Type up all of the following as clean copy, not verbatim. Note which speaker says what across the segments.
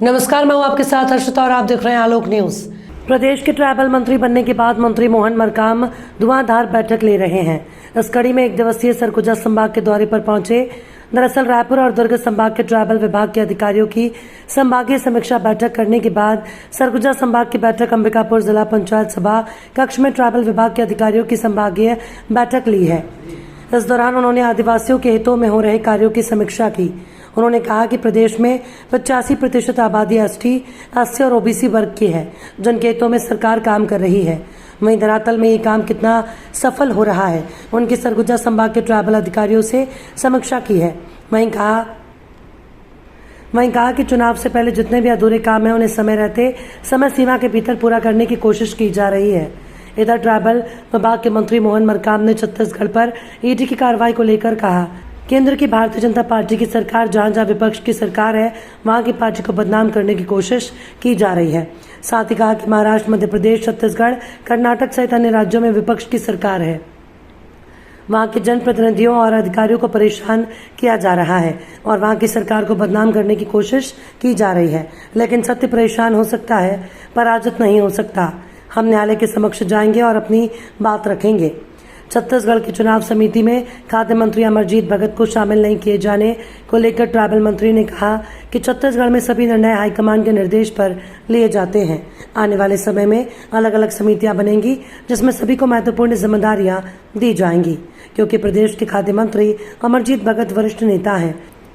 Speaker 1: नमस्कार, मैं हूं आपके साथ हर्षिता और आप देख रहे हैं आलोक न्यूज। प्रदेश के ट्राइबल मंत्री बनने के बाद मंत्री मोहन मरकाम धुआंधार बैठक ले रहे हैं। इस कड़ी में एक दिवसीय सरगुजा संभाग के दौरे पर पहुंचे। दरअसल रायपुर और दुर्ग संभाग के ट्राइबल विभाग के अधिकारियों की संभागीय समीक्षा बैठक करने के बाद सरगुजा संभाग की बैठक अंबिकापुर जिला पंचायत सभा कक्ष में ट्राइबल विभाग के अधिकारियों की संभागीय बैठक ली है। इस दौरान उन्होंने आदिवासियों के हितों में हो रहे कार्यों की समीक्षा की। उन्होंने कहा कि प्रदेश में 85% आबादी एसटी, एससी और ओबीसी वर्ग की है, जिनके हितों में सरकार काम कर रही है। वहीं धरातल में ये काम कितना सफल हो रहा है, उनकी सरगुजा संभाग के ट्राइबल अधिकारियों से समीक्षा की है। वहीं कहा कि चुनाव से पहले जितने भी अधूरे काम हैं उन्हें समय रहते समय सीमा के भीतर पूरा करने की कोशिश की जा रही है। इधर ट्राइबल विभाग के मंत्री मोहन मरकाम ने छत्तीसगढ़ पर ईडी की कार्रवाई को लेकर कहा, केंद्र की भारतीय जनता पार्टी की सरकार जहां विपक्ष की सरकार है, वहां की पार्टी को बदनाम करने की कोशिश की जा रही है। साथ ही कहा कि महाराष्ट्र, मध्य प्रदेश, छत्तीसगढ़, कर्नाटक सहित अन्य राज्यों में विपक्ष की सरकार है, वहां के जनप्रतिनिधियों और अधिकारियों को परेशान किया जा रहा है और वहां की सरकार को बदनाम करने की कोशिश की जा रही है। लेकिन सत्य परेशान हो सकता है, पराजित नहीं हो सकता। हम न्यायालय के समक्ष जाएंगे और अपनी बात रखेंगे। छत्तीसगढ़ की चुनाव समिति में खाद्य मंत्री अमरजीत भगत को शामिल नहीं किए जाने को लेकर ट्राइबल मंत्री ने कहा कि छत्तीसगढ़ में सभी निर्णय हाईकमान के निर्देश पर लिए जाते हैं। आने वाले समय में अलग अलग समितियां बनेंगी, जिसमें सभी को महत्वपूर्ण जिम्मेदारियां दी जाएंगी। क्योंकि प्रदेश के खाद्य मंत्री अमरजीत भगत वरिष्ठ नेता हैं,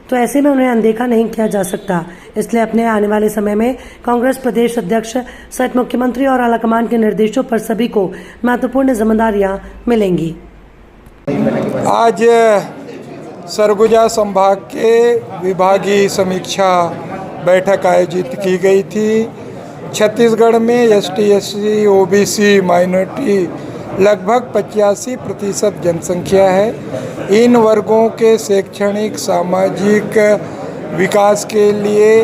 Speaker 1: तो ऐसे में उन्हें अनदेखा नहीं किया जा सकता। इसलिए अपने आने वाले समय में कांग्रेस प्रदेश अध्यक्ष सहित मुख्यमंत्री और आलाकमान के निर्देशों पर सभी को महत्वपूर्ण जिम्मेदारियां मिलेंगी।
Speaker 2: आज सरगुजा संभाग के विभागीय समीक्षा बैठक आयोजित की गई थी। छत्तीसगढ़ में एसटी, एससी, ओबीसी, माइनॉरिटी लगभग 85% जनसंख्या है। इन वर्गों के शैक्षणिक, सामाजिक विकास के लिए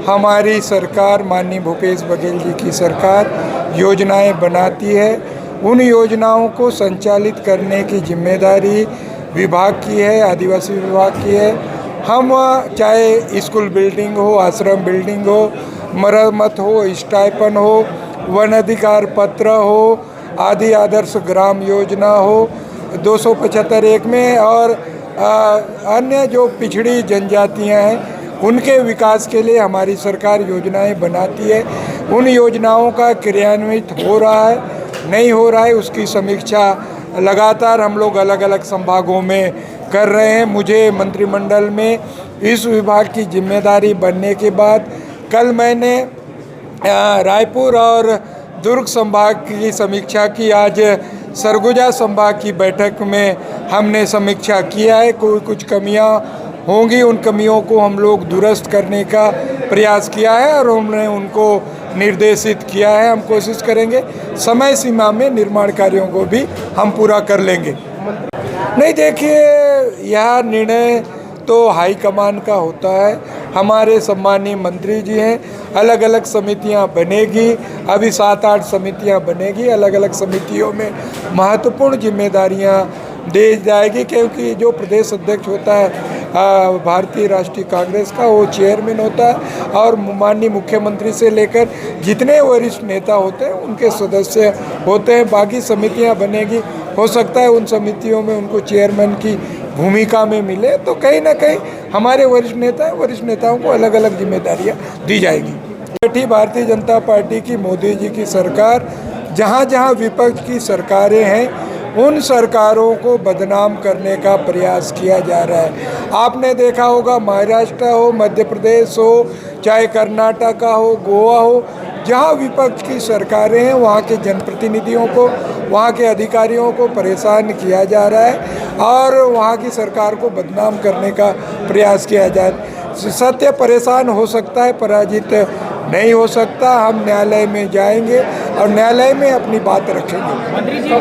Speaker 2: हमारी सरकार, माननीय भूपेश बघेल जी की सरकार योजनाएं बनाती है। उन योजनाओं को संचालित करने की जिम्मेदारी विभाग की है, आदिवासी विभाग की है। हम चाहे स्कूल बिल्डिंग हो, आश्रम बिल्डिंग हो, मरम्मत हो, स्टाइपन हो, वन अधिकार पत्र हो, आदि आदर्श ग्राम योजना हो 275 में, और अन्य जो पिछड़ी जनजातियां हैं उनके विकास के लिए हमारी सरकार योजनाएं बनाती है। उन योजनाओं का क्रियान्वित हो रहा है, नहीं हो रहा है, उसकी समीक्षा लगातार हम लोग अलग अलग संभागों में कर रहे हैं। मुझे मंत्रिमंडल में इस विभाग की जिम्मेदारी बनने के बाद कल मैंने रायपुर और दुर्ग संभाग की समीक्षा की। आज सरगुजा संभाग की बैठक में हमने समीक्षा किया है। कोई कुछ कमियां होंगी, उन कमियों को हम लोग दुरुस्त करने का प्रयास किया है और हमने उनको निर्देशित किया है। हम कोशिश करेंगे समय सीमा में निर्माण कार्यों को भी हम पूरा कर लेंगे। नहीं, देखिए, यह निर्णय तो हाईकमान का होता है। हमारे सम्मानीय मंत्री जी हैं, अलग अलग समितियां बनेगी, अभी 7-8 समितियां बनेगी। अलग अलग समितियों में महत्वपूर्ण जिम्मेदारियां दी जाएगी, क्योंकि जो प्रदेश अध्यक्ष होता है भारतीय राष्ट्रीय कांग्रेस का, वो चेयरमैन होता है और माननीय मुख्यमंत्री से लेकर जितने वरिष्ठ नेता होते हैं उनके सदस्य होते हैं। बाकी समितियां बनेगी, हो सकता है उन समितियों में उनको चेयरमैन की भूमिका में मिले, तो कहीं ना कहीं हमारे वरिष्ठ नेताओं को अलग अलग जिम्मेदारियां दी जाएगी। बैठी भारतीय जनता पार्टी की, मोदी जी की सरकार, जहां जहां विपक्ष की सरकारें हैं उन सरकारों को बदनाम करने का प्रयास किया जा रहा है। आपने देखा होगा, महाराष्ट्र हो, मध्य प्रदेश हो, चाहे कर्नाटक हो, गोवा हो, जहां विपक्ष की सरकारें हैं वहां के जनप्रतिनिधियों को, वहां के अधिकारियों को परेशान किया जा रहा है और वहां की सरकार को बदनाम करने का प्रयास किया जा रहा है। सत्य परेशान हो सकता है, पराजित नहीं हो सकता। हम न्यायालय में जाएंगे और न्यायालय में अपनी बात रखेंगे।